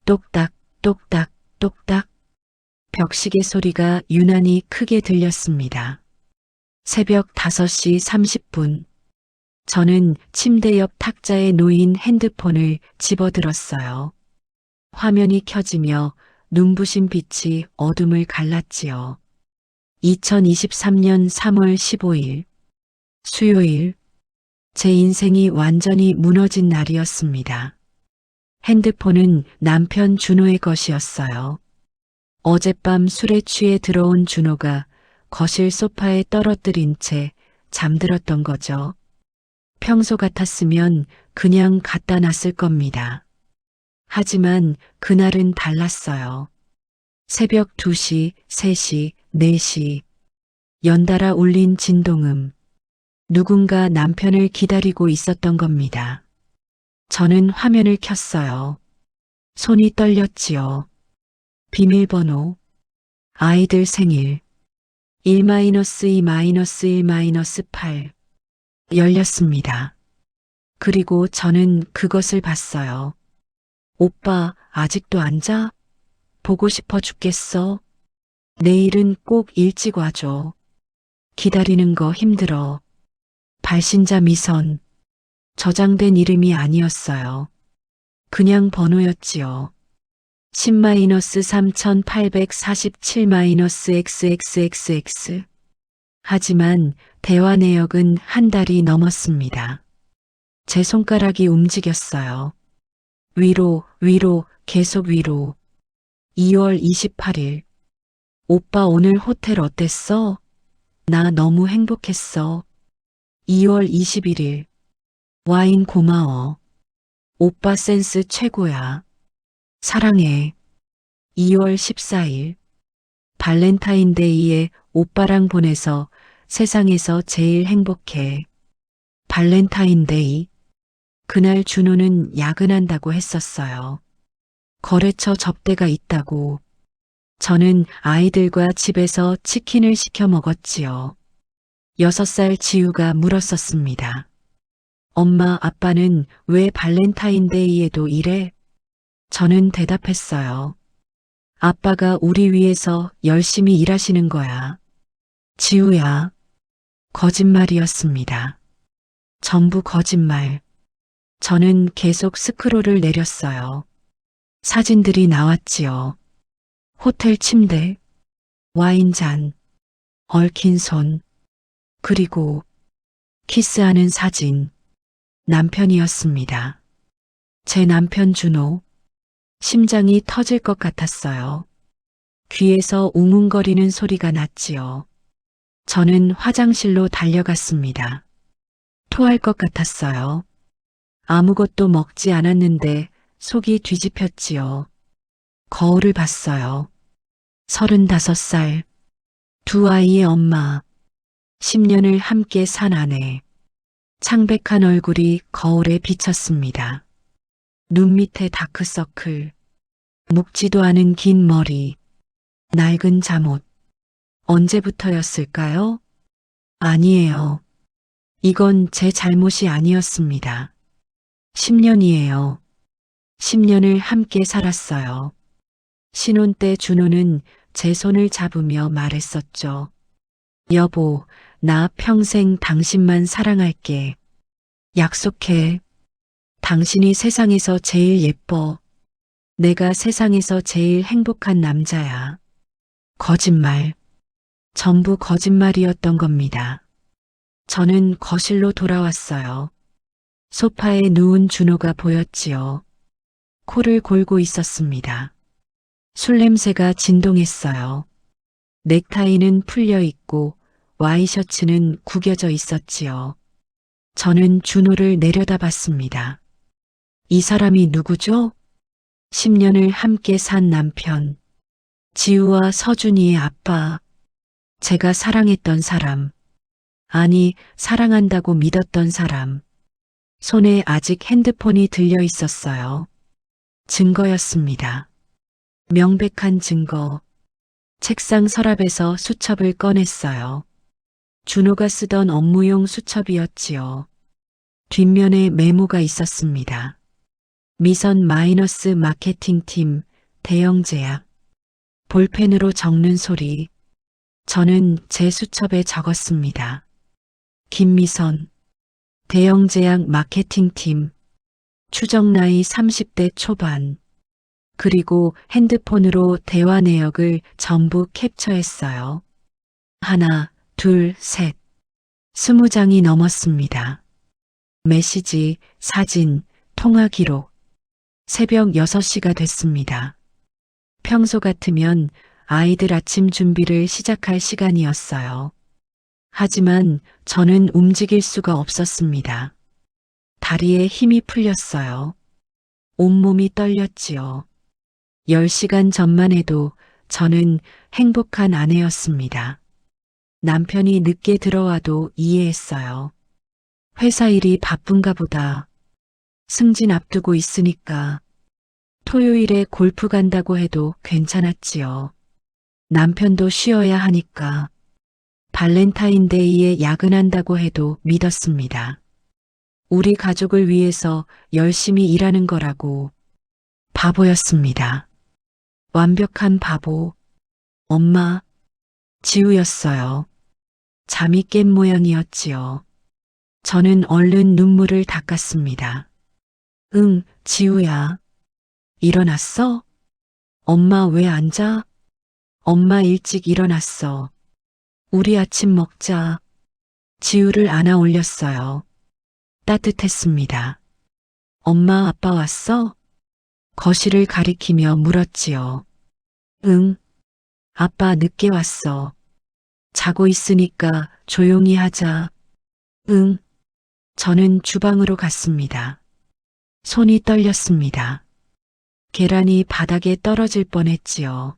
똑딱, 똑딱, 똑딱. 벽시계 소리가 유난히 크게 들렸습니다. 새벽 5시 30분. 저는 침대 옆 탁자에 놓인 핸드폰을 집어들었어요. 화면이 켜지며 눈부신 빛이 어둠을 갈랐지요. 2023년 3월 15일. 수요일. 제 인생이 완전히 무너진 날이었습니다. 핸드폰은 남편 준호의 것이었어요. 어젯밤 술에 취해 들어온 준호가 거실 소파에 떨어뜨린 채 잠들었던 거죠. 평소 같았으면 그냥 갖다 놨을 겁니다. 하지만 그날은 달랐어요. 새벽 2시, 3시, 4시. 연달아 울린 진동음. 누군가 남편을 기다리고 있었던 겁니다. 저는 화면을 켰어요. 손이 떨렸지요. 비밀번호. 아이들 생일. 1-2-1-8. 열렸습니다. 그리고 저는 그것을 봤어요. 오빠, 아직도 안 자? 보고 싶어 죽겠어. 내일은 꼭 일찍 와줘. 기다리는 거 힘들어. 발신자 미선. 저장된 이름이 아니었어요. 그냥 번호였지요. 10-3847-XXX. 하지만 대화 내역은 한 달이 넘었습니다. 제 손가락이 움직였어요. 위로, 위로, 계속 위로. 2월 28일. 오빠 오늘 호텔 어땠어? 나 너무 행복했어. 2월 21일. 와인 고마워. 오빠 센스 최고야. 사랑해. 2월 14일. 발렌타인데이에 오빠랑 보내서 세상에서 제일 행복해. 발렌타인데이. 그날 준호는 야근한다고 했었어요. 거래처 접대가 있다고. 저는 아이들과 집에서 치킨을 시켜 먹었지요. 6살 지우가 물었었습니다. 엄마, 아빠는 왜 발렌타인데이에도 이래? 저는 대답했어요. 아빠가 우리 위해서 열심히 일하시는 거야. 지우야. 거짓말이었습니다. 전부 거짓말. 저는 계속 스크롤을 내렸어요. 사진들이 나왔지요. 호텔 침대, 와인잔, 얽힌 손, 그리고 키스하는 사진. 남편이었습니다. 제 남편 준호. 심장이 터질 것 같았어요. 귀에서 웅웅거리는 소리가 났지요. 저는 화장실로 달려갔습니다. 토할 것 같았어요. 아무것도 먹지 않았는데 속이 뒤집혔지요. 거울을 봤어요. 35살. 두 아이의 엄마. 10년을 함께 산 아내. 창백한 얼굴이 거울에 비쳤습니다. 눈 밑에 다크서클. 묵지도 않은 긴 머리. 낡은 잠옷. 언제부터였을까요? 아니에요. 이건 제 잘못이 아니었습니다. 10년이에요. 10년을 함께 살았어요. 신혼 때 준호는 제 손을 잡으며 말했었죠. 여보, 나 평생 당신만 사랑할게. 약속해. 당신이 세상에서 제일 예뻐. 내가 세상에서 제일 행복한 남자야. 거짓말. 전부 거짓말이었던 겁니다. 저는 거실로 돌아왔어요. 소파에 누운 준호가 보였지요. 코를 골고 있었습니다. 술 냄새가 진동했어요. 넥타이는 풀려 있고 와이셔츠는 구겨져 있었지요. 저는 준호를 내려다봤습니다. 이 사람이 누구죠? 10년을 함께 산 남편. 지우와 서준이의 아빠. 제가 사랑했던 사람. 아니, 사랑한다고 믿었던 사람. 손에 아직 핸드폰이 들려 있었어요. 증거였습니다. 명백한 증거. 책상 서랍에서 수첩을 꺼냈어요. 준호가 쓰던 업무용 수첩이었지요. 뒷면에 메모가 있었습니다. 미선 마이너스 마케팅팀 대형 제약. 볼펜으로 적는 소리. 저는 제 수첩에 적었습니다. 김미선 대형 제약 마케팅팀. 추정 나이 30대 초반. 그리고 핸드폰으로 대화 내역을 전부 캡처했어요. 하나, 둘, 셋. 20장이 넘었습니다. 메시지, 사진, 통화 기록. 새벽 6시가 됐습니다. 평소 같으면 아이들 아침 준비를 시작할 시간이었어요. 하지만 저는 움직일 수가 없었습니다. 다리에 힘이 풀렸어요. 온몸이 떨렸지요. 10시간 전만 해도 저는 행복한 아내였습니다. 남편이 늦게 들어와도 이해했어요. 회사 일이 바쁜가 보다. 승진 앞두고 있으니까. 토요일에 골프 간다고 해도 괜찮았지요. 남편도 쉬어야 하니까. 발렌타인데이에 야근한다고 해도 믿었습니다. 우리 가족을 위해서 열심히 일하는 거라고. 바보였습니다. 완벽한 바보. 엄마, 지우였어요. 잠이 깬 모양이었지요. 저는 얼른 눈물을 닦았습니다. 응, 지우야. 일어났어? 엄마 왜 안 자? 엄마 일찍 일어났어. 우리 아침 먹자. 지우를 안아 올렸어요. 따뜻했습니다. 엄마 아빠 왔어? 거실을 가리키며 물었지요. 응, 아빠 늦게 왔어. 자고 있으니까 조용히 하자. 응, 저는 주방으로 갔습니다. 손이 떨렸습니다. 계란이 바닥에 떨어질 뻔했지요.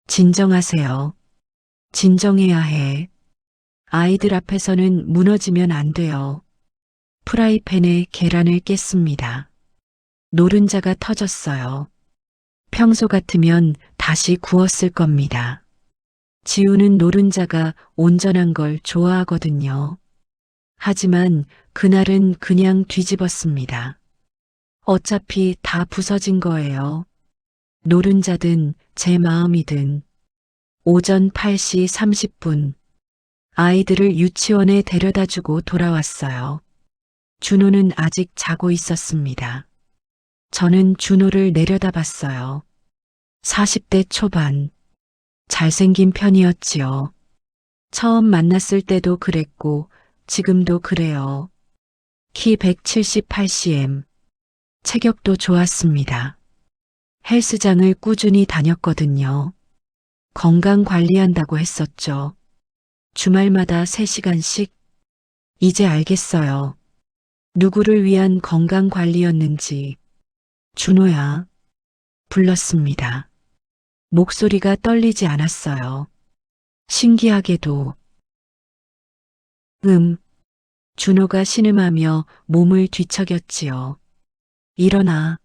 진정하세요. 진정해야 해. 아이들 앞에서는 무너지면 안 돼요. 프라이팬에 계란을 깼습니다. 노른자가 터졌어요. 평소 같으면 다시 구웠을 겁니다. 지우는 노른자가 온전한 걸 좋아하거든요. 하지만 그날은 그냥 뒤집었습니다. 어차피 다 부서진 거예요. 노른자든 제 마음이든. 오전 8시 30분. 아이들을 유치원에 데려다 주고 돌아왔어요. 준호는 아직 자고 있었습니다. 저는 준호를 내려다봤어요. 40대 초반. 잘생긴 편이었지요. 처음 만났을 때도 그랬고 지금도 그래요. 키 178cm. 체격도 좋았습니다. 헬스장을 꾸준히 다녔거든요. 건강 관리한다고 했었죠. 주말마다 3시간씩. 이제 알겠어요. 누구를 위한 건강 관리였는지. 준호야. 불렀습니다. 목소리가 떨리지 않았어요. 신기하게도. 준호가 신음하며 몸을 뒤척였지요. 일어나.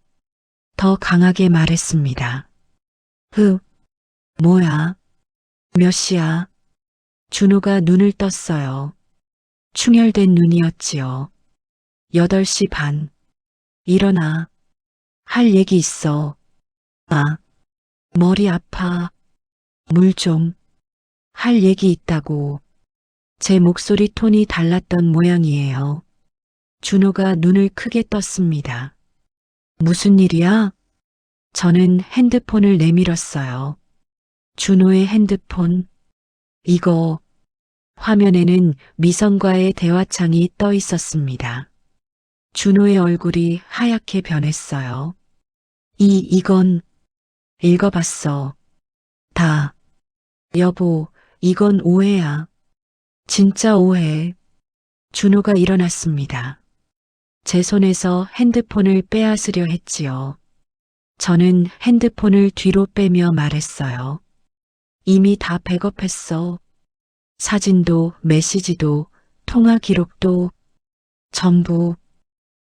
더 강하게 말했습니다. 뭐야? 몇 시야? 준호가 눈을 떴어요. 충혈된 눈이었지요. 8시 반. 일어나. 할 얘기 있어. 머리 아파. 물 좀. 할 얘기 있다고. 제 목소리 톤이 달랐던 모양이에요. 준호가 눈을 크게 떴습니다. 무슨 일이야? 저는 핸드폰을 내밀었어요. 준호의 핸드폰. 이거. 화면에는 미선과의 대화창이 떠 있었습니다. 준호의 얼굴이 하얗게 변했어요. 이건 읽어봤어. 다. 여보, 이건 오해야. 진짜 오해. 준호가 일어났습니다. 제 손에서 핸드폰을 빼앗으려 했지요. 저는 핸드폰을 뒤로 빼며 말했어요. 이미 다 백업했어. 사진도 메시지도 통화 기록도 전부.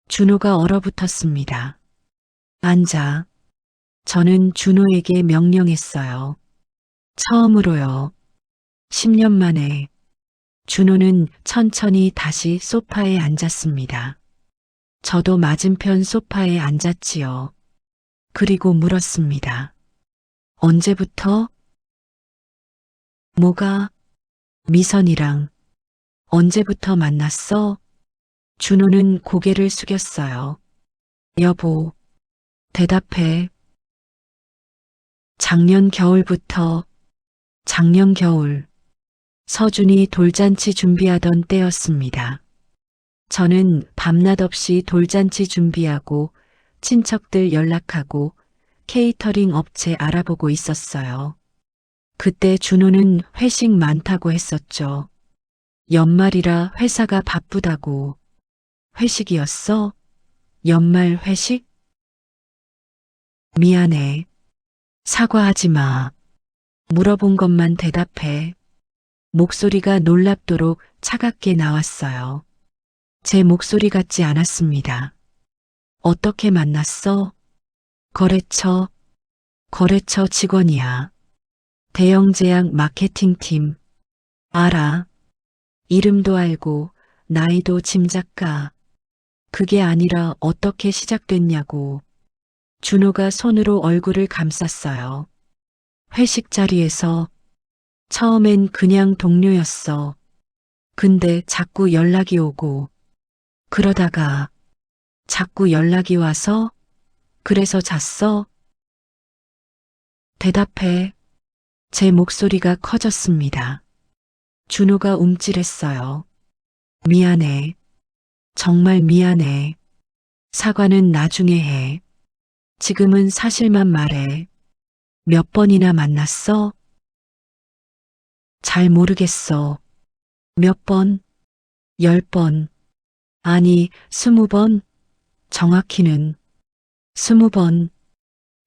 준호가 얼어붙었습니다. 앉아. 저는 준호에게 명령했어요. 처음으로요. 10년 만에. 준호는 천천히 다시 소파에 앉았습니다. 저도 맞은편 소파에 앉았지요. 그리고 물었습니다. 언제부터? 뭐가? 미선이랑 언제부터 만났어? 준호는 고개를 숙였어요. 여보, 대답해. 작년 겨울부터, 작년 겨울. 서준이 돌잔치 준비하던 때였습니다. 저는 밤낮 없이 돌잔치 준비하고 친척들 연락하고 케이터링 업체 알아보고 있었어요. 그때 준호는 회식 많다고 했었죠. 연말이라 회사가 바쁘다고. 회식이었어? 연말 회식? 미안해. 사과하지 마. 물어본 것만 대답해. 목소리가 놀랍도록 차갑게 나왔어요. 제 목소리 같지 않았습니다. 어떻게 만났어? 거래처 직원이야. 대형 제약 마케팅팀. 알아. 이름도 알고 나이도 짐작가. 그게 아니라 어떻게 시작됐냐고. 준호가 손으로 얼굴을 감쌌어요. 회식 자리에서 처음엔 그냥 동료였어. 근데 자꾸 연락이 오고 그러다가 자꾸 연락이 와서 그래서 잤어? 대답해. 제 목소리가 커졌습니다. 준호가 움찔했어요. 미안해. 정말 미안해. 사과는 나중에 해. 지금은 사실만 말해. 몇 번이나 만났어? 잘 모르겠어. 몇 번? 10번. 아니, 20번? 정확히는 20번.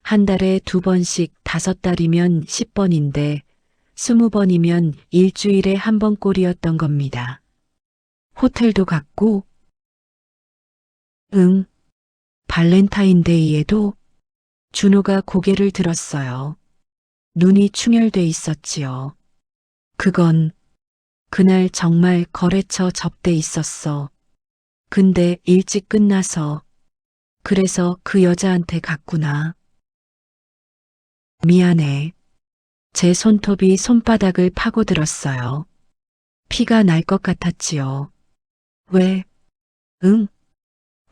한 달에 2번씩 5달이면 10번인데 20번이면 일주일에 한 번 꼴이었던 겁니다. 호텔도 갔고, 응, 발렌타인데이에도. 준호가 고개를 들었어요. 눈이 충혈돼 있었지요. 그건 그날 정말 거래처 접대 있었어. 근데 일찍 끝나서 그래서 그 여자한테 갔구나. 미안해. 제 손톱이 손바닥을 파고들었어요. 피가 날 것 같았지요. 왜? 응?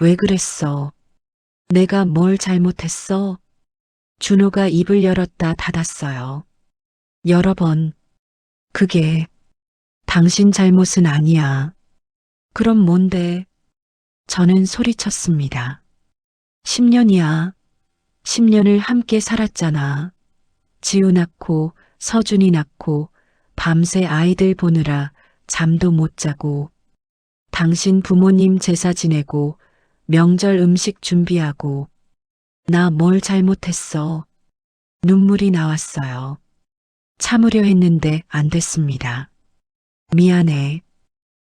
왜 그랬어? 내가 뭘 잘못했어? 준호가 입을 열었다 닫았어요. 여러 번. 그게 당신 잘못은 아니야. 그럼 뭔데? 저는 소리쳤습니다. 10년이야. 10년을 함께 살았잖아. 지우 낳고 서준이 낳고 밤새 아이들 보느라 잠도 못 자고 당신 부모님 제사 지내고 명절 음식 준비하고 나 뭘 잘못했어. 눈물이 나왔어요. 참으려 했는데 안 됐습니다. 미안해.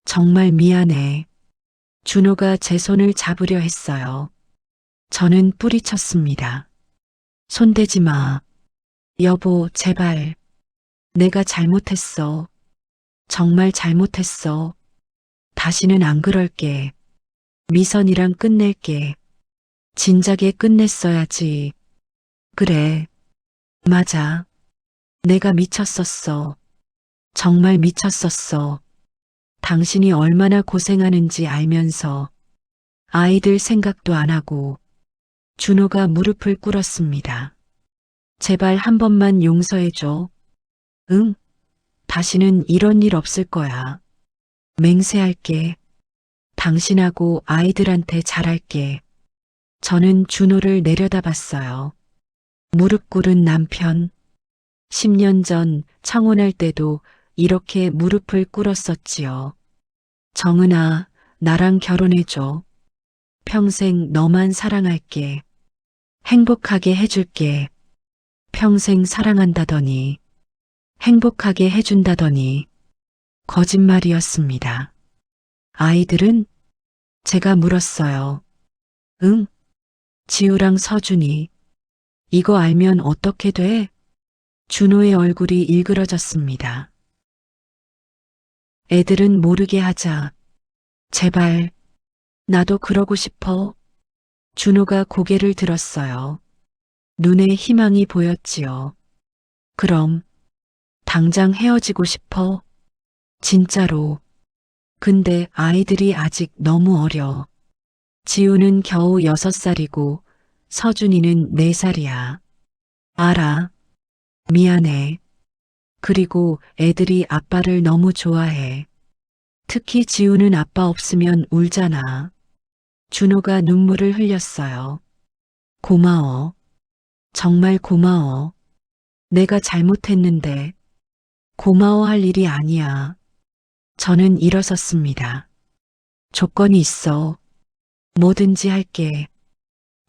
정말 미안해. 준호가 제 손을 잡으려 했어요. 저는 뿌리쳤습니다. 손대지 마. 여보, 제발. 내가 잘못했어. 정말 잘못했어. 다시는 안 그럴게. 미선이랑 끝낼게. 진작에 끝냈어야지. 그래. 맞아. 내가 미쳤었어. 정말 미쳤었어. 당신이 얼마나 고생하는지 알면서 아이들 생각도 안 하고. 준호가 무릎을 꿇었습니다. 제발 한 번만 용서해줘. 응? 다시는 이런 일 없을 거야. 맹세할게. 당신하고 아이들한테 잘할게. 저는 준호를 내려다봤어요. 무릎 꿇은 남편. 10년 전 청혼할 때도 이렇게 무릎을 꿇었었지요. 정은아, 나랑 결혼해줘. 평생 너만 사랑할게. 행복하게 해줄게. 평생 사랑한다더니, 행복하게 해준다더니, 거짓말이었습니다. 아이들은? 제가 물었어요. 응? 지우랑 서준이. 이거 알면 어떻게 돼? 준호의 얼굴이 일그러졌습니다. 애들은 모르게 하자. 제발. 나도 그러고 싶어. 준호가 고개를 들었어요. 눈에 희망이 보였지요. 그럼 당장 헤어지고 싶어. 진짜로. 근데 아이들이 아직 너무 어려. 지우는 겨우 6살이고 서준이는 4살이야. 알아. 미안해. 그리고 애들이 아빠를 너무 좋아해. 특히 지우는 아빠 없으면 울잖아. 준호가 눈물을 흘렸어요. 고마워. 정말 고마워. 내가 잘못했는데 고마워할 일이 아니야. 저는 일어섰습니다. 조건이 있어. 뭐든지 할게.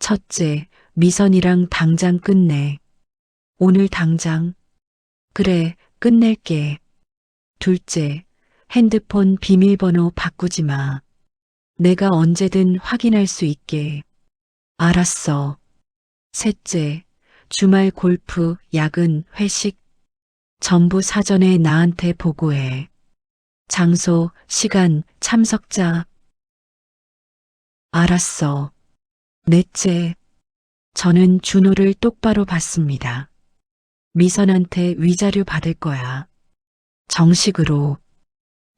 첫째, 미선이랑 당장 끝내. 오늘 당장. 그래, 끝낼게. 둘째, 핸드폰 비밀번호 바꾸지 마. 내가 언제든 확인할 수 있게. 알았어. 셋째, 주말 골프, 야근, 회식, 전부 사전에 나한테 보고해. 장소, 시간, 참석자. 알았어. 넷째, 저는 준호를 똑바로 봤습니다. 미선한테 위자료 받을 거야. 정식으로.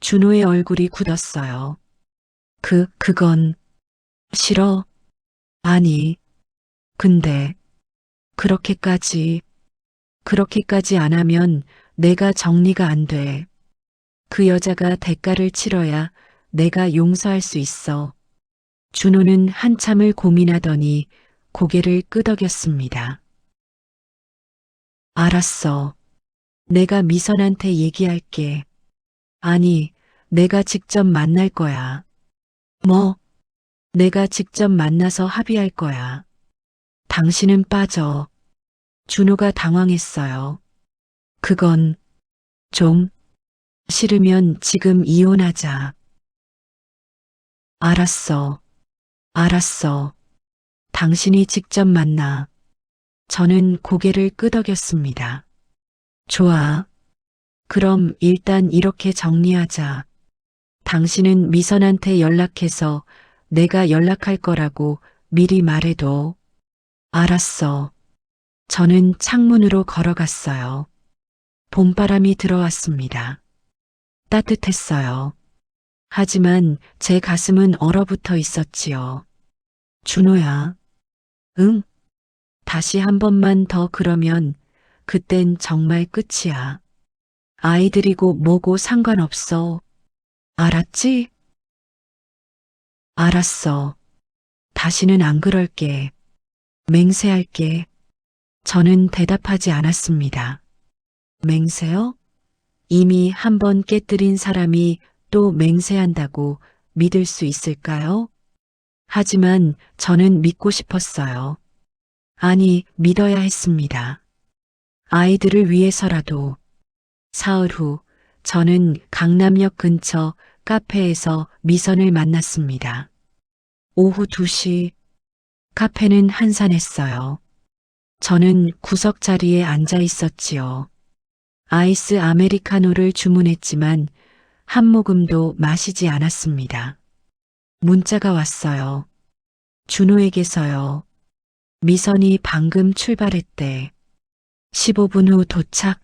준호의 얼굴이 굳었어요. 그건 싫어. 아니, 근데 그렇게까지 안 하면 내가 정리가 안 돼. 그 여자가 대가를 치러야 내가 용서할 수 있어. 준호는 한참을 고민하더니 고개를 끄덕였습니다. 알았어. 내가 미선한테 얘기할게. 아니, 내가 직접 만날 거야. 뭐? 내가 직접 만나서 합의할 거야. 당신은 빠져. 준호가 당황했어요. 그건 좀 싫으면 지금 이혼하자. 알았어. 알았어. 당신이 직접 만나. 저는 고개를 끄덕였습니다. 좋아. 그럼 일단 이렇게 정리하자. 당신은 미선한테 연락해서 내가 연락할 거라고 미리 말해도. 알았어. 저는 창문으로 걸어갔어요. 봄바람이 들어왔습니다. 따뜻했어요. 하지만 제 가슴은 얼어붙어 있었지요. 준호야. 응? 다시 한 번만 더 그러면 그땐 정말 끝이야. 아이들이고 뭐고 상관없어. 알았지? 알았어. 다시는 안 그럴게. 맹세할게. 저는 대답하지 않았습니다. 맹세요? 이미 한 번 깨뜨린 사람이 또 맹세한다고 믿을 수 있을까요? 하지만 저는 믿고 싶었어요. 아니, 믿어야 했습니다. 아이들을 위해서라도. 사흘 후, 저는 강남역 근처 카페에서 미선을 만났습니다. 오후 2시, 카페는 한산했어요. 저는 구석 자리에 앉아 있었지요. 아이스 아메리카노를 주문했지만 한 모금도 마시지 않았습니다. 문자가 왔어요. 준호에게서요. 미선이 방금 출발했대. 15분 후 도착.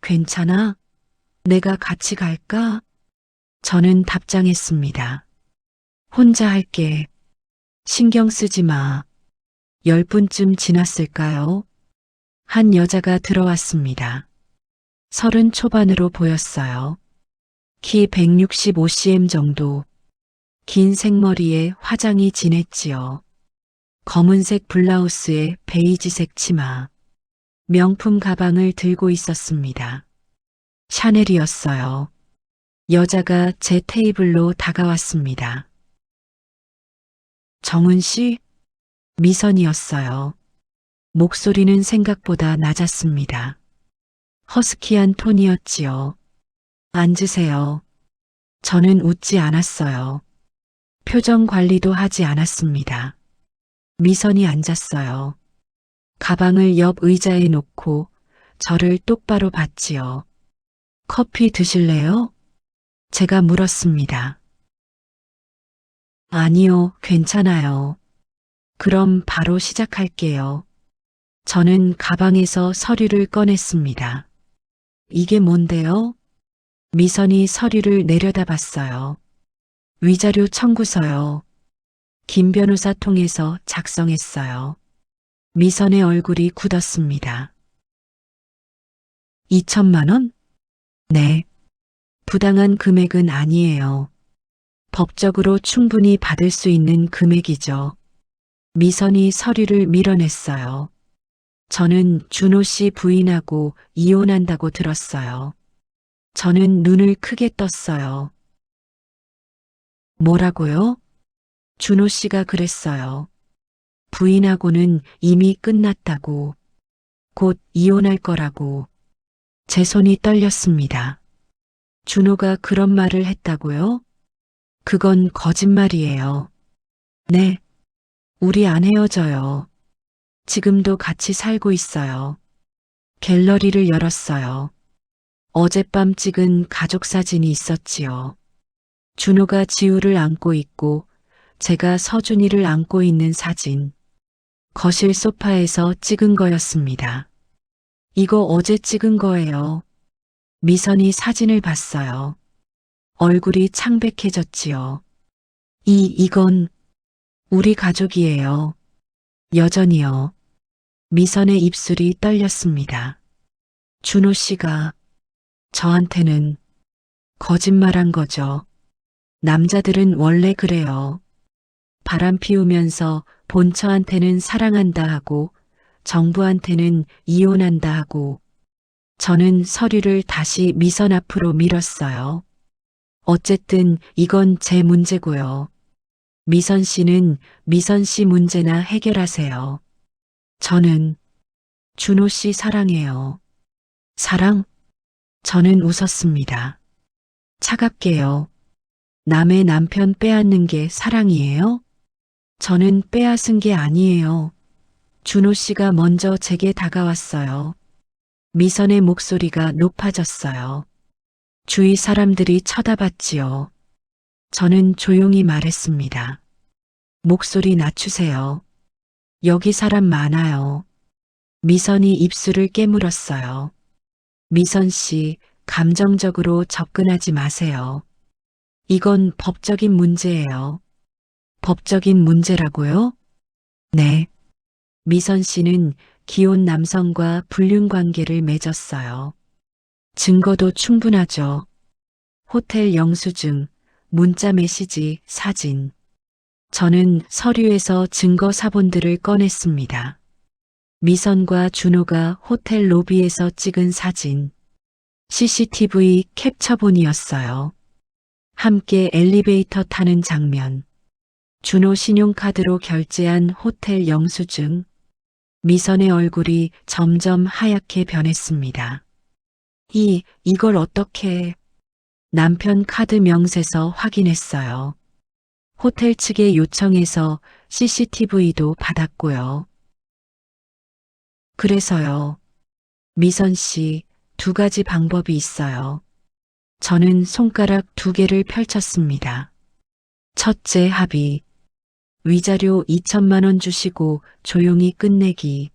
괜찮아? 내가 같이 갈까? 저는 답장했습니다. 혼자 할게. 신경 쓰지 마. 10분쯤 지났을까요? 한 여자가 들어왔습니다. 30 초반으로 보였어요. 키 165cm 정도. 긴 생머리에 화장이 진했지요. 검은색 블라우스에 베이지색 치마. 명품 가방을 들고 있었습니다. 샤넬이었어요. 여자가 제 테이블로 다가왔습니다. 정은 씨? 미선이었어요. 목소리는 생각보다 낮았습니다. 허스키한 톤이었지요. 앉으세요. 저는 웃지 않았어요. 표정 관리도 하지 않았습니다. 미선이 앉았어요. 가방을 옆 의자에 놓고 저를 똑바로 봤지요. 커피 드실래요? 제가 물었습니다. 아니요, 괜찮아요. 그럼 바로 시작할게요. 저는 가방에서 서류를 꺼냈습니다. 이게 뭔데요? 미선이 서류를 내려다봤어요. 위자료 청구서요. 김 변호사 통해서 작성했어요. 미선의 얼굴이 굳었습니다. 2천만 원? 네. 부당한 금액은 아니에요. 법적으로 충분히 받을 수 있는 금액이죠. 미선이 서류를 밀어냈어요. 저는 준호 씨 부인하고 이혼한다고 들었어요. 저는 눈을 크게 떴어요. 뭐라고요? 준호 씨가 그랬어요. 부인하고는 이미 끝났다고. 곧 이혼할 거라고. 제 손이 떨렸습니다. 준호가 그런 말을 했다고요? 그건 거짓말이에요. 네, 우리 안 헤어져요. 지금도 같이 살고 있어요. 갤러리를 열었어요. 어젯밤 찍은 가족 사진이 있었지요. 준호가 지우를 안고 있고 제가 서준이를 안고 있는 사진. 거실 소파에서 찍은 거였습니다. 이거 어제 찍은 거예요. 미선이 사진을 봤어요. 얼굴이 창백해졌지요. 이건 우리 가족이에요. 여전히요. 미선의 입술이 떨렸습니다. 준호 씨가 저한테는 거짓말한 거죠. 남자들은 원래 그래요. 바람 피우면서 본처한테는 사랑한다 하고 정부한테는 이혼한다 하고 저는 서류를 다시 미선 앞으로 밀었어요. 어쨌든 이건 제 문제고요. 미선 씨는 미선 씨 문제나 해결하세요. 저는 준호 씨 사랑해요. 사랑? 저는 웃었습니다. 차갑게요. 남의 남편 빼앗는 게 사랑이에요? 저는 빼앗은 게 아니에요. 준호 씨가 먼저 제게 다가왔어요. 미선의 목소리가 높아졌어요. 주위 사람들이 쳐다봤지요. 저는 조용히 말했습니다. 목소리 낮추세요. 여기 사람 많아요. 미선이 입술을 깨물었어요. 미선 씨, 감정적으로 접근하지 마세요. 이건 법적인 문제예요. 법적인 문제라고요? 네. 미선 씨는 기혼 남성과 불륜 관계를 맺었어요. 증거도 충분하죠. 호텔 영수증, 문자 메시지, 사진. 저는 서류에서 증거 사본들을 꺼냈습니다. 미선과 준호가 호텔 로비에서 찍은 사진. CCTV 캡처본이었어요. 함께 엘리베이터 타는 장면. 준호 신용카드로 결제한 호텔 영수증. 미선의 얼굴이 점점 하얗게 변했습니다. 이걸 어떻게 남편 카드 명세서 확인했어요. 호텔 측의 요청해서 CCTV도 받았고요. 그래서요. 미선 씨, 두 가지 방법이 있어요. 저는 손가락 두 개를 펼쳤습니다. 첫째 합의. 위자료 2천만 원 주시고 조용히 끝내기.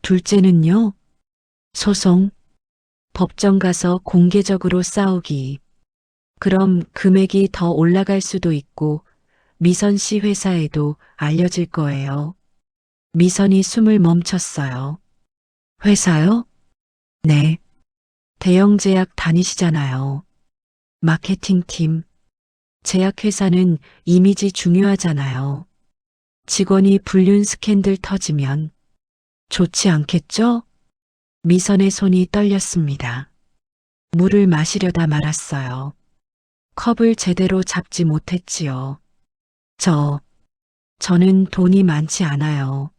둘째는요. 소송. 법정 가서 공개적으로 싸우기. 그럼 금액이 더 올라갈 수도 있고 미선 씨 회사에도 알려질 거예요. 미선이 숨을 멈췄어요. 회사요? 네. 대형 제약 다니시잖아요. 마케팅팀. 제약회사는 이미지 중요하잖아요. 직원이 불륜 스캔들 터지면 좋지 않겠죠? 미선의 손이 떨렸습니다. 물을 마시려다 말았어요. 컵을 제대로 잡지 못했지요. 저는 돈이 많지 않아요.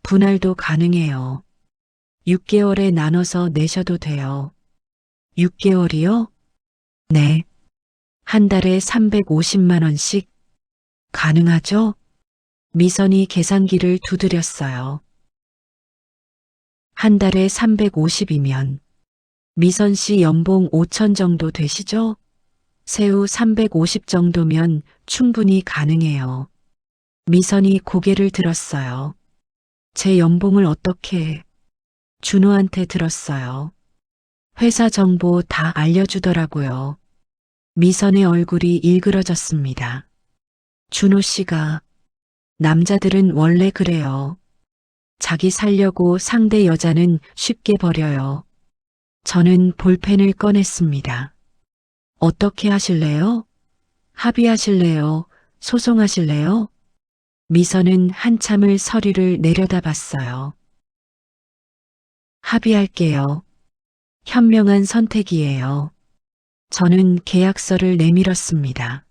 분할도 가능해요. 6개월에 나눠서 내셔도 돼요. 6개월이요? 네. 한 달에 350만 원씩 가능하죠? 미선이 계산기를 두드렸어요. 한 달에 350이면 미선 씨 연봉 5천 정도 되시죠? 세후 350 정도면 충분히 가능해요. 미선이 고개를 들었어요. 제 연봉을 어떻게? 준호한테 들었어요. 회사 정보 다 알려주더라고요. 미선의 얼굴이 일그러졌습니다. 준호 씨가 남자들은 원래 그래요. 자기 살려고 상대 여자는 쉽게 버려요. 저는 볼펜을 꺼냈습니다. 어떻게 하실래요? 합의하실래요? 소송하실래요? 미선은 한참을 서류를 내려다봤어요. 합의할게요. 현명한 선택이에요. 저는 계약서를 내밀었습니다.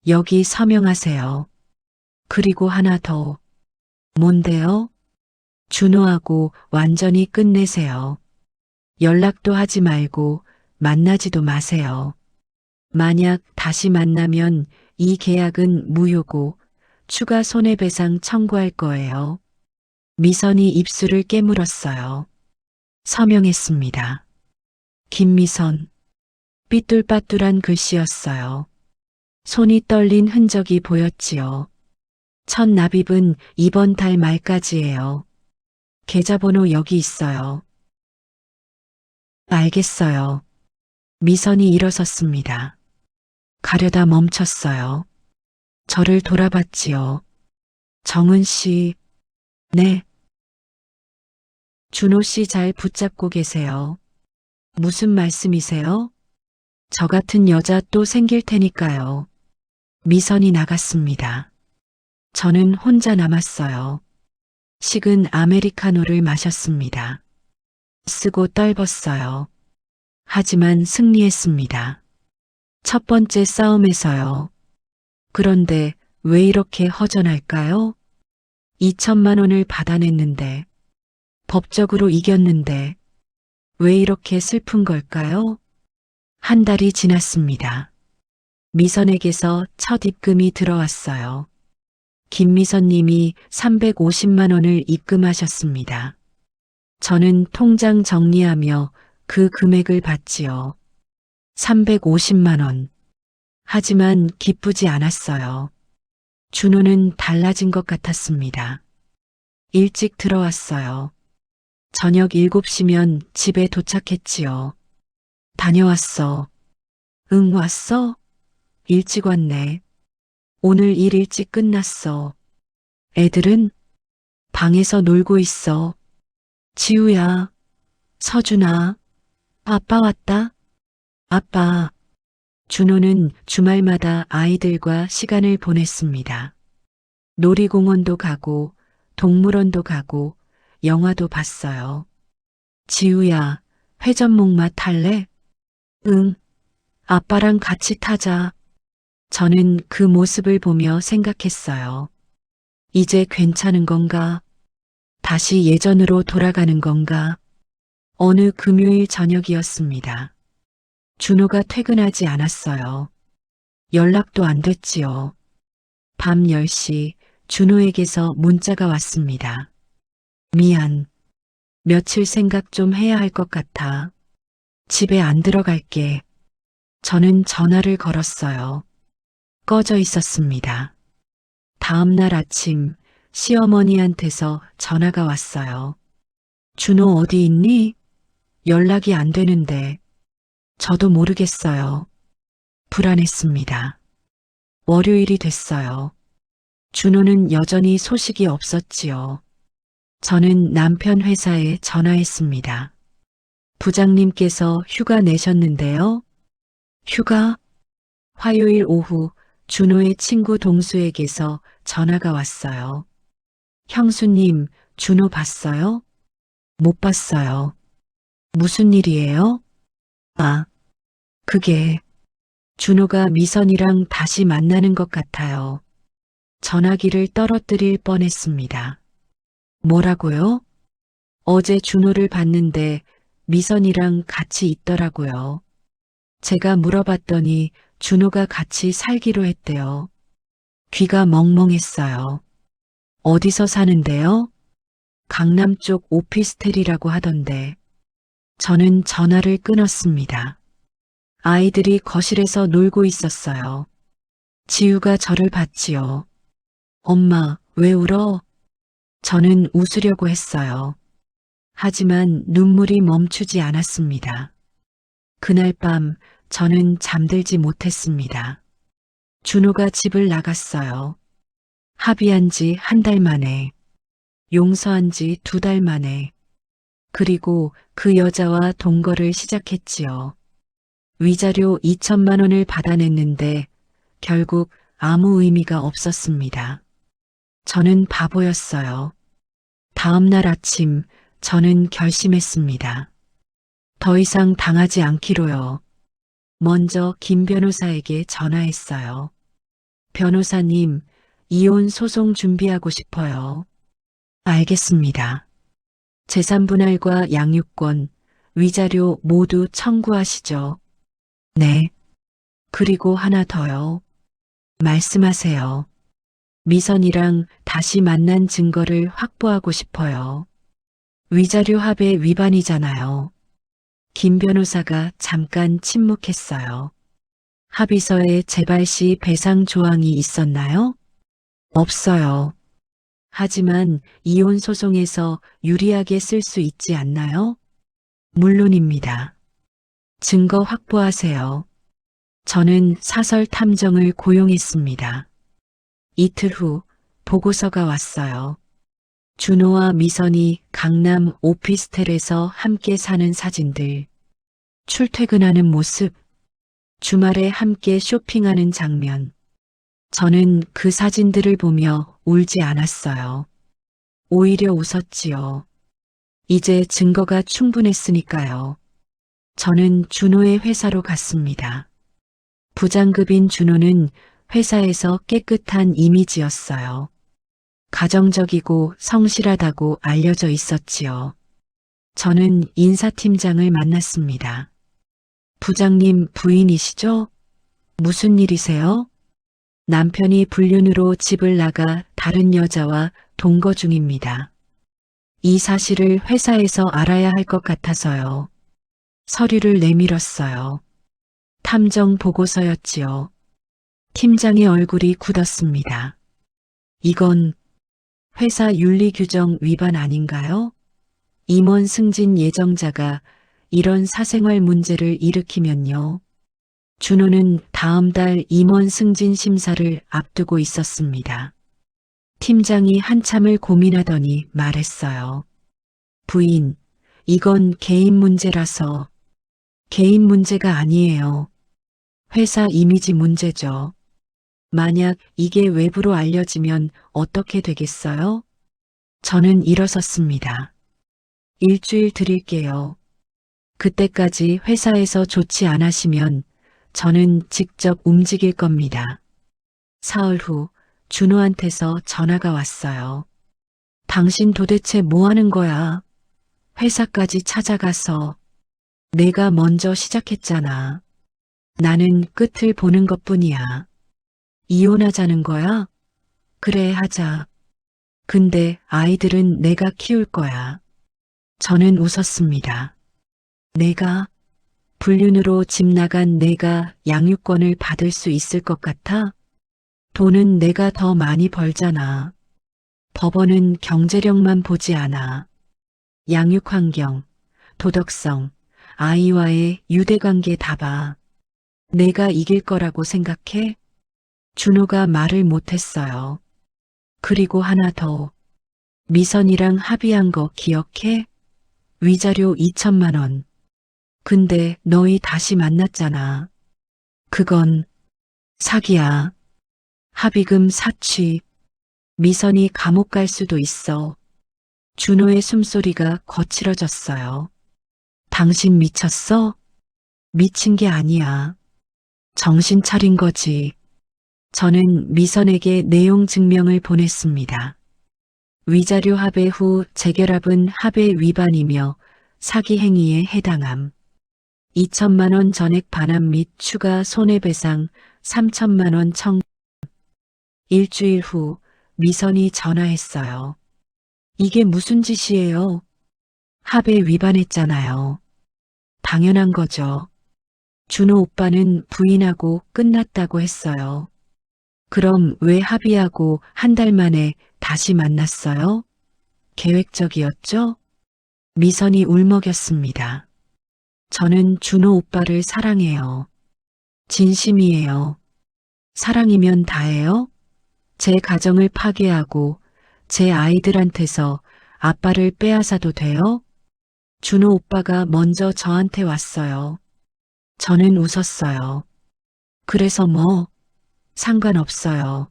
여기 서명하세요. 그리고 하나 더. 뭔데요? 준호하고 완전히 끝내세요. 연락도 하지 말고 만나지도 마세요. 만약 다시 만나면 이 계약은 무효고 추가 손해배상 청구할 거예요. 미선이 입술을 깨물었어요. 서명했습니다. 김미선. 삐뚤빠뚤한 글씨였어요. 손이 떨린 흔적이 보였지요. 첫 납입은 이번 달 말까지예요. 계좌번호 여기 있어요. 알겠어요. 미선이 일어섰습니다. 가려다 멈췄어요. 저를 돌아봤지요. 정은 씨, 네. 준호 씨 잘 붙잡고 계세요. 무슨 말씀이세요? 저 같은 여자 또 생길 테니까요. 미선이 나갔습니다. 저는 혼자 남았어요. 식은 아메리카노를 마셨습니다. 쓰고 떨궜어요. 하지만 승리했습니다. 첫 번째 싸움에서요. 그런데 왜 이렇게 허전할까요? 2천만 원을 받아냈는데, 법적으로 이겼는데, 왜 이렇게 슬픈 걸까요? 한 달이 지났습니다. 미선에게서 첫 입금이 들어왔어요. 김미선 님이 350만 원을 입금하셨습니다. 저는 통장 정리하며 그 금액을 받지요. 350만 원. 하지만 기쁘지 않았어요. 준호는 달라진 것 같았습니다. 일찍 들어왔어요. 저녁 7시면 집에 도착했지요. 다녀왔어. 응, 왔어? 일찍 왔네. 오늘 일 일찍 끝났어. 애들은 방에서 놀고 있어. 지우야, 서준아, 아빠 왔다. 아빠. 준호는 주말마다 아이들과 시간을 보냈습니다. 놀이공원도 가고, 동물원도 가고, 영화도 봤어요. 지우야, 회전목마 탈래? 응, 아빠랑 같이 타자. 저는 그 모습을 보며 생각했어요. 이제 괜찮은 건가? 다시 예전으로 돌아가는 건가? 어느 금요일 저녁이었습니다. 준호가 퇴근하지 않았어요. 연락도 안 됐지요. 밤 10시 준호에게서 문자가 왔습니다. 미안. 며칠 생각 좀 해야 할 것 같아. 집에 안 들어갈게. 저는 전화를 걸었어요. 꺼져 있었습니다. 다음 날 아침 시어머니한테서 전화가 왔어요. 준호 어디 있니? 연락이 안 되는데. 저도 모르겠어요. 불안했습니다. 월요일이 됐어요. 준호는 여전히 소식이 없었지요. 저는 남편 회사에 전화했습니다. 부장님께서 휴가 내셨는데요. 휴가? 화요일 오후 준호의 친구 동수에게서 전화가 왔어요. 형수님, 준호 봤어요? 못 봤어요. 무슨 일이에요? 아, 그게 준호가 미선이랑 다시 만나는 것 같아요. 전화기를 떨어뜨릴 뻔했습니다. 뭐라고요? 어제 준호를 봤는데 미선이랑 같이 있더라고요. 제가 물어봤더니 준호가 같이 살기로 했대요. 귀가 멍멍했어요. 어디서 사는데요? 강남 쪽 오피스텔이라고 하던데. 저는 전화를 끊었습니다. 아이들이 거실에서 놀고 있었어요. 지우가 저를 봤지요. 엄마, 왜 울어? 저는 웃으려고 했어요. 하지만 눈물이 멈추지 않았습니다. 그날 밤 저는 잠들지 못했습니다. 준호가 집을 나갔어요. 합의한 지 한 달 만에, 용서한 지 2달 만에, 그리고 그 여자와 동거를 시작했지요. 위자료 2천만 원을 받아냈는데 결국 아무 의미가 없었습니다. 저는 바보였어요. 다음 날 아침 저는 결심했습니다. 더 이상 당하지 않기로요. 먼저 김 변호사에게 전화했어요. 변호사님, 이혼 소송 준비하고 싶어요. 알겠습니다. 재산분할과 양육권, 위자료 모두 청구하시죠. 네. 그리고 하나 더요. 말씀하세요. 미선이랑 다시 만난 증거를 확보하고 싶어요. 위자료 합의 위반이잖아요. 김 변호사가 잠깐 침묵했어요. 합의서에 재발시 배상 조항이 있었나요? 없어요. 하지만 이혼 소송에서 유리하게 쓸 수 있지 않나요? 물론입니다. 증거 확보하세요. 저는 사설 탐정을 고용했습니다. 이틀 후 보고서가 왔어요. 준호와 미선이 강남 오피스텔에서 함께 사는 사진들, 출퇴근하는 모습, 주말에 함께 쇼핑하는 장면. 저는 그 사진들을 보며 울지 않았어요. 오히려 웃었지요. 이제 증거가 충분했으니까요. 저는 준호의 회사로 갔습니다. 부장급인 준호는 회사에서 깨끗한 이미지였어요. 가정적이고 성실하다고 알려져 있었지요. 저는 인사팀장을 만났습니다. 부장님 부인이시죠? 무슨 일이세요? 남편이 불륜으로 집을 나가 다른 여자와 동거 중입니다. 이 사실을 회사에서 알아야 할 것 같아서요. 서류를 내밀었어요. 탐정 보고서였지요. 팀장의 얼굴이 굳었습니다. 이건 회사 윤리규정 위반 아닌가요? 임원 승진 예정자가 이런 사생활 문제를 일으키면요. 준호는 다음 달 임원 승진 심사를 앞두고 있었습니다. 팀장이 한참을 고민하더니 말했어요. 부인, 이건 개인 문제라서. 개인 문제가 아니에요. 회사 이미지 문제죠. 만약 이게 외부로 알려지면 어떻게 되겠어요? 저는 일어섰습니다. 일주일 드릴게요. 그때까지 회사에서 조치 안 하시면 저는 직접 움직일 겁니다. 사흘 후 준호한테서 전화가 왔어요. 당신 도대체 뭐 하는 거야? 회사까지 찾아가서. 내가 먼저 시작했잖아. 나는 끝을 보는 것뿐이야. 이혼하자는 거야? 그래, 하자. 근데 아이들은 내가 키울 거야. 저는 웃었습니다. 내가 불륜으로 집 나간 내가 양육권을 받을 수 있을 것 같아? 돈은 내가 더 많이 벌잖아. 법원은 경제력만 보지 않아. 양육 환경, 도덕성, 아이와의 유대관계 다 봐. 내가 이길 거라고 생각해? 준호가 말을 못했어요. 그리고 하나 더. 미선이랑 합의한 거 기억해? 위자료 2천만 원. 근데 너희 다시 만났잖아. 그건 사기야. 합의금 사취. 미선이 감옥 갈 수도 있어. 준호의 숨소리가 거칠어졌어요. 당신 미쳤어? 미친 게 아니야. 정신 차린 거지. 저는 미선에게 내용 증명을 보냈습니다. 위자료 합의 후 재결합은 합의 위반이며 사기 행위에 해당함. 2천만 원 전액 반환 및 추가 손해배상 3천만 원 청. 일주일 후 미선이 전화했어요. 이게 무슨 짓이에요? 합의 위반했잖아요. 당연한 거죠. 준호 오빠는 부인하고 끝났다고 했어요. 그럼 왜 합의하고 한 달 만에 다시 만났어요? 계획적이었죠? 미선이 울먹였습니다. 저는 준호 오빠를 사랑해요. 진심이에요. 사랑이면 다예요? 제 가정을 파괴하고 제 아이들한테서 아빠를 빼앗아도 돼요? 준호 오빠가 먼저 저한테 왔어요. 저는 웃었어요. 그래서 뭐? 상관없어요.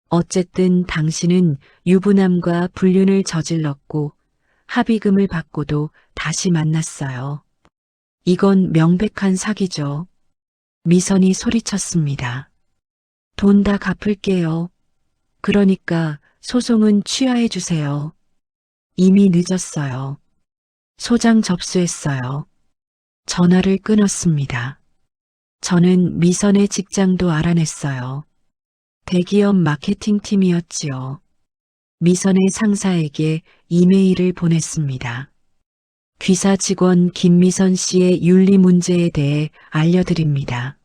어쨌든 당신은 유부남과 불륜을 저질렀고 합의금을 받고도 다시 만났어요. 이건 명백한 사기죠. 미선이 소리쳤습니다. 돈 다 갚을게요. 그러니까 소송은 취하해 주세요. 이미 늦었어요. 소장 접수했어요. 전화를 끊었습니다. 저는 미선의 직장도 알아냈어요. 대기업 마케팅팀이었지요. 미선의 상사에게 이메일을 보냈습니다. 귀사 직원 김미선 씨의 윤리 문제에 대해 알려드립니다.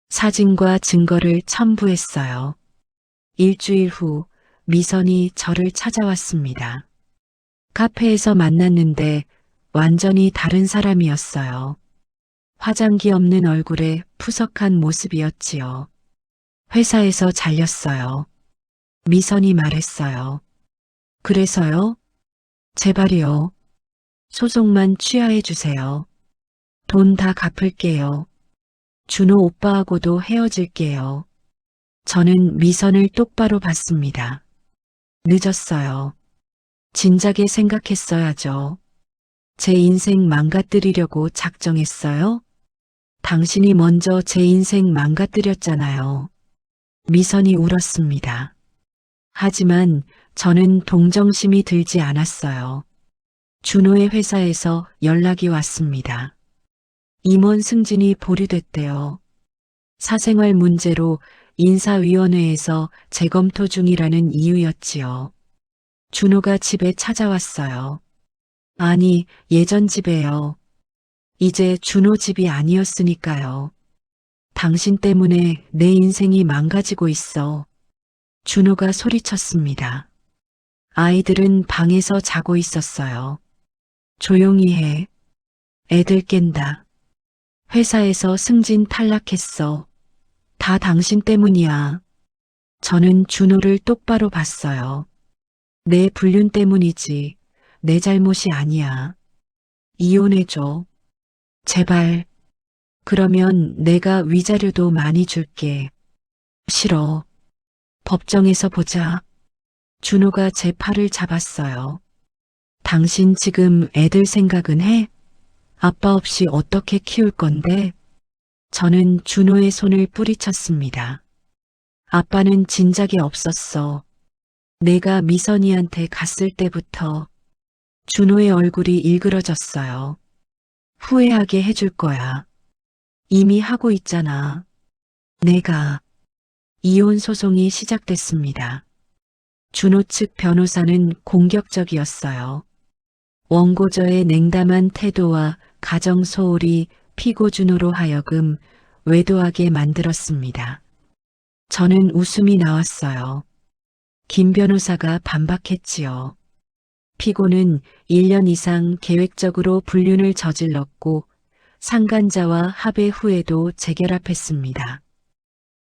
사진과 증거를 첨부했어요. 일주일 후 미선이 저를 찾아왔습니다. 카페에서 만났는데 완전히 다른 사람이었어요. 화장기 없는 얼굴에 푸석한 모습이었지요. 회사에서 잘렸어요. 미선이 말했어요. 그래서요? 제발이요. 소송만 취하해 주세요. 돈 다 갚을게요. 준호 오빠하고도 헤어질게요. 저는 미선을 똑바로 봤습니다. 늦었어요. 진작에 생각했어야죠. 제 인생 망가뜨리려고 작정했어요? 당신이 먼저 제 인생 망가뜨렸잖아요. 미선이 울었습니다. 하지만 저는 동정심이 들지 않았어요. 준호의 회사에서 연락이 왔습니다. 임원 승진이 보류됐대요. 사생활 문제로 인사위원회에서 재검토 중이라는 이유였지요. 준호가 집에 찾아왔어요. 아니, 예전 집에요. 이제 준호 집이 아니었으니까요. 당신 때문에 내 인생이 망가지고 있어. 준호가 소리쳤습니다. 아이들은 방에서 자고 있었어요. 조용히 해. 애들 깬다. 회사에서 승진 탈락했어. 다 당신 때문이야. 저는 준호를 똑바로 봤어요. 내 불륜 때문이지. 내 잘못이 아니야. 이혼해줘. 제발. 그러면 내가 위자료도 많이 줄게. 싫어. 법정에서 보자. 준호가 제 팔을 잡았어요. 당신 지금 애들 생각은 해? 아빠 없이 어떻게 키울 건데? 저는 준호의 손을 뿌리쳤습니다. 아빠는 진작에 없었어. 내가 미선이한테 갔을 때부터 준호의 얼굴이 일그러졌어요. 후회하게 해줄 거야. 이미 하고 있잖아. 내가 이혼 소송이 시작됐습니다. 준호 측 변호사는 공격적이었어요. 원고저의 냉담한 태도와 가정 소홀이 피고 준호로 하여금 외도하게 만들었습니다. 저는 웃음이 나왔어요. 김 변호사가 반박했지요. 피고는 1년 이상 계획적으로 불륜을 저질렀고 상간자와 합의 후에도 재결합했습니다.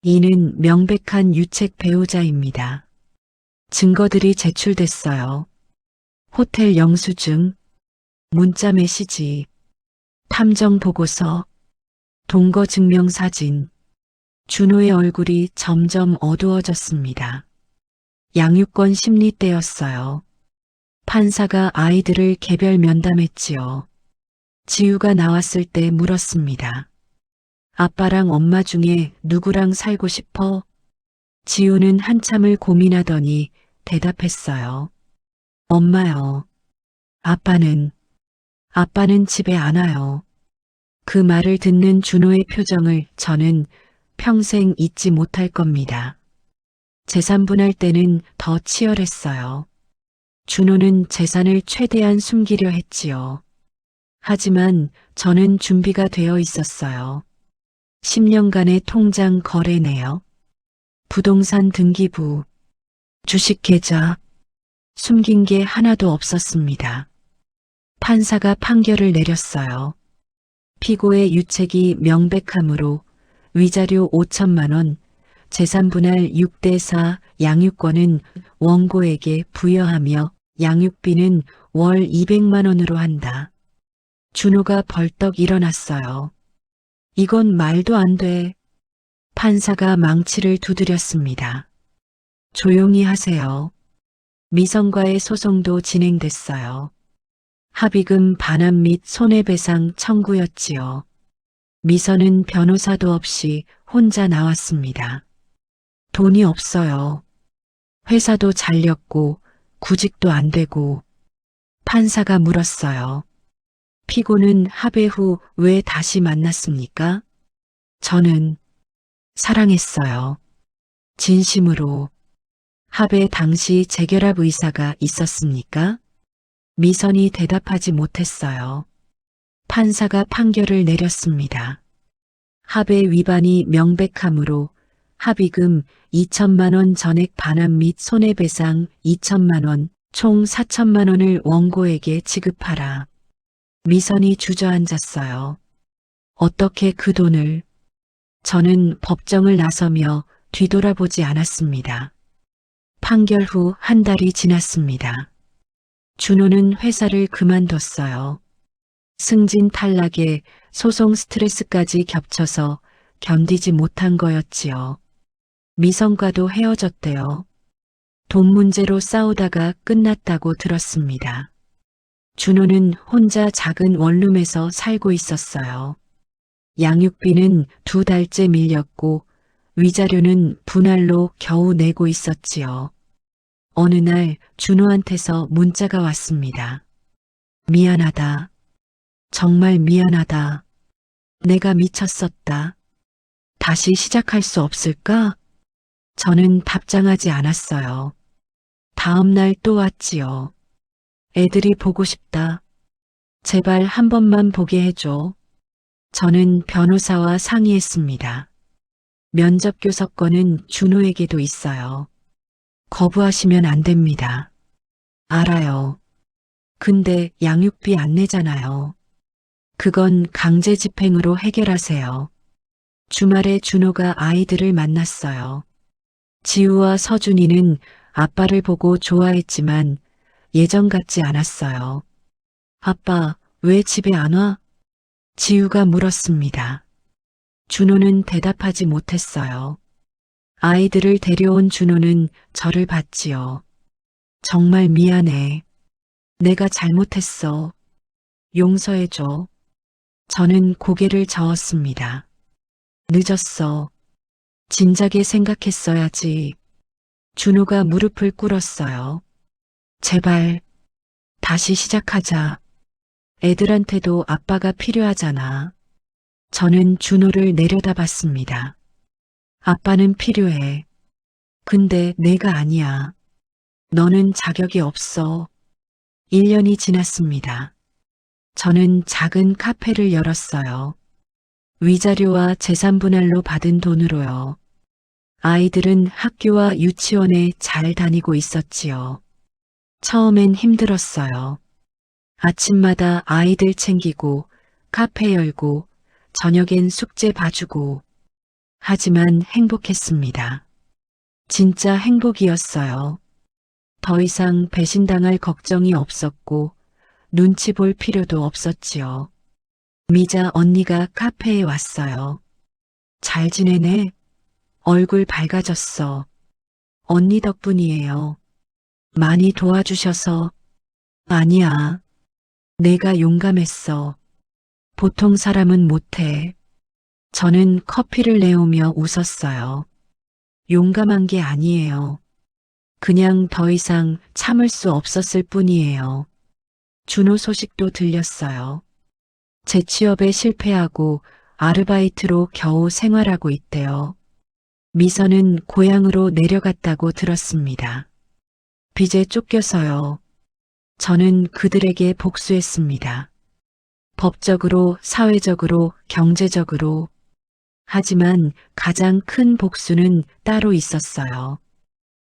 이는 명백한 유책 배우자입니다. 증거들이 제출됐어요. 호텔 영수증, 문자 메시지, 탐정 보고서, 동거 증명 사진. 준호의 얼굴이 점점 어두워졌습니다. 양육권 심리 때였어요. 판사가 아이들을 개별 면담했지요. 지우가 나왔을 때 물었습니다. 아빠랑 엄마 중에 누구랑 살고 싶어? 지우는 한참을 고민하더니 대답했어요. 엄마요. 아빠는 집에 안 와요. 그 말을 듣는 준호의 표정을 저는 평생 잊지 못할 겁니다. 재산 분할 때는 더 치열했어요. 준호는 재산을 최대한 숨기려 했지요. 하지만 저는 준비가 되어 있었어요. 10년간의 통장 거래 내역, 부동산 등기부, 주식 계좌, 숨긴 게 하나도 없었습니다. 판사가 판결을 내렸어요. 피고의 유책이 명백하므로 위자료 5천만 원, 재산분할 6대4 양육권은 원고에게 부여하며 양육비는 월 200만 원으로 한다. 준호가 벌떡 일어났어요. 이건 말도 안 돼. 판사가 망치를 두드렸습니다. 조용히 하세요. 미성과의 소송도 진행됐어요. 합의금 반환 및 손해배상 청구였지요. 미선은 변호사도 없이 혼자 나왔습니다. 돈이 없어요. 회사도 잘렸고 구직도 안 되고. 판사가 물었어요. 피고는 합의 후 왜 다시 만났습니까? 저는 사랑했어요. 진심으로. 합의 당시 재결합 의사가 있었습니까? 미선이 대답하지 못했어요. 판사가 판결을 내렸습니다. 합의 위반이 명백하므로 합의금 2천만 원 전액 반환 및 손해배상 2천만 원, 총 4천만 원을 원고에게 지급하라. 미선이 주저앉았어요. 어떻게 그 돈을? 저는 법정을 나서며 뒤돌아보지 않았습니다. 판결 후 한 달이 지났습니다. 준호는 회사를 그만뒀어요. 승진 탈락에 소송 스트레스까지 겹쳐서 견디지 못한 거였지요. 미성과도 헤어졌대요. 돈 문제로 싸우다가 끝났다고 들었습니다. 준호는 혼자 작은 원룸에서 살고 있었어요. 양육비는 2달째 밀렸고 위자료는 분할로 겨우 내고 있었지요. 어느 날 준호한테서 문자가 왔습니다. 미안하다. 정말 미안하다. 내가 미쳤었다. 다시 시작할 수 없을까? 저는 답장하지 않았어요. 다음 날 또 왔지요. 애들이 보고 싶다. 제발 한 번만 보게 해줘. 저는 변호사와 상의했습니다. 면접 교섭권은 준호에게도 있어요. 거부하시면 안 됩니다. 알아요. 근데 양육비 안 내잖아요. 그건 강제 집행으로 해결하세요. 주말에 준호가 아이들을 만났어요. 지우와 서준이는 아빠를 보고 좋아했지만 예전 같지 않았어요. 아빠, 왜 집에 안 와? 지우가 물었습니다. 준호는 대답하지 못했어요. 아이들을 데려온 준호는 저를 봤지요. 정말 미안해. 내가 잘못했어. 용서해줘. 저는 고개를 저었습니다. 늦었어. 진작에 생각했어야지. 준호가 무릎을 꿇었어요. 제발, 다시 시작하자. 애들한테도 아빠가 필요하잖아. 저는 준호를 내려다봤습니다. 아빠는 필요해. 근데 내가 아니야. 너는 자격이 없어. 1년이 지났습니다. 저는 작은 카페를 열었어요. 위자료와 재산 분할로 받은 돈으로요. 아이들은 학교와 유치원에 잘 다니고 있었지요. 처음엔 힘들었어요. 아침마다 아이들 챙기고 카페 열고 저녁엔 숙제 봐주고. 하지만 행복했습니다. 진짜 행복이었어요. 더 이상 배신당할 걱정이 없었고 눈치 볼 필요도 없었지요. 미자 언니가 카페에 왔어요. 잘 지내네? 얼굴 밝아졌어. 언니 덕분이에요. 많이 도와주셔서. 아니야. 내가 용감했어. 보통 사람은 못해. 저는 커피를 내오며 웃었어요. 용감한 게 아니에요. 그냥 더 이상 참을 수 없었을 뿐이에요. 준호 소식도 들렸어요. 재취업에 실패하고 아르바이트로 겨우 생활하고 있대요. 미선은 고향으로 내려갔다고 들었습니다. 빚에 쫓겨서요. 저는 그들에게 복수했습니다. 법적으로, 사회적으로, 경제적으로. 하지만 가장 큰 복수는 따로 있었어요.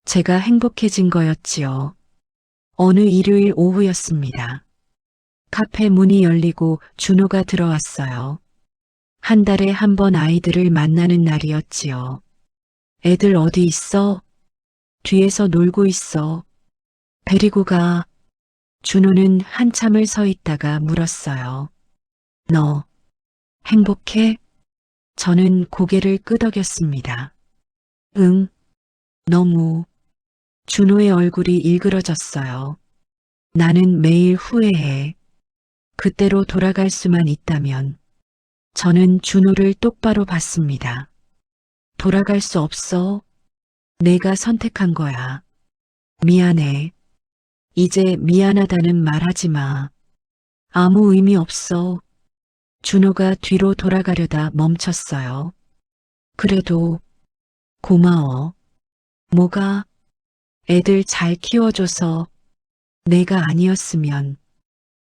제가 행복해진 거였지요. 어느 일요일 오후였습니다. 카페 문이 열리고 준호가 들어왔어요. 한 달에 한 번 아이들을 만나는 날이었지요. 애들 어디 있어? 뒤에서 놀고 있어. 데리고 가. 준호는 한참을 서 있다가 물었어요. 너 행복해? 저는 고개를 끄덕였습니다. 응, 너무. 준호의 얼굴이 일그러졌어요. 나는 매일 후회해. 그때로 돌아갈 수만 있다면. 저는 준호를 똑바로 봤습니다. 돌아갈 수 없어. 내가 선택한 거야. 미안해. 이제 미안하다는 말 하지 마. 아무 의미 없어. 준호가 뒤로 돌아가려다 멈췄어요. 그래도 고마워. 뭐가? 애들 잘 키워줘서 내가 아니었으면.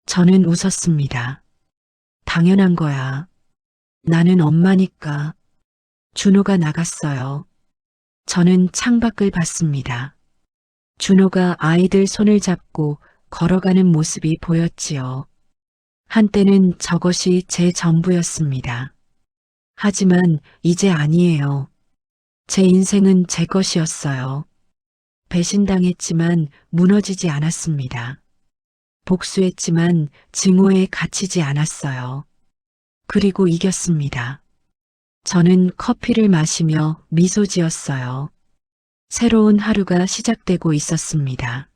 저는 웃었습니다. 당연한 거야. 나는 엄마니까. 준호가 나갔어요. 저는 창밖을 봤습니다. 준호가 아이들 손을 잡고 걸어가는 모습이 보였지요. 한때는 저것이 제 전부였습니다. 하지만 이제 아니에요. 제 인생은 제 것이었어요. 배신당했지만 무너지지 않았습니다. 복수했지만 증오에 갇히지 않았어요. 그리고 이겼습니다. 저는 커피를 마시며 미소 지었어요. 새로운 하루가 시작되고 있었습니다.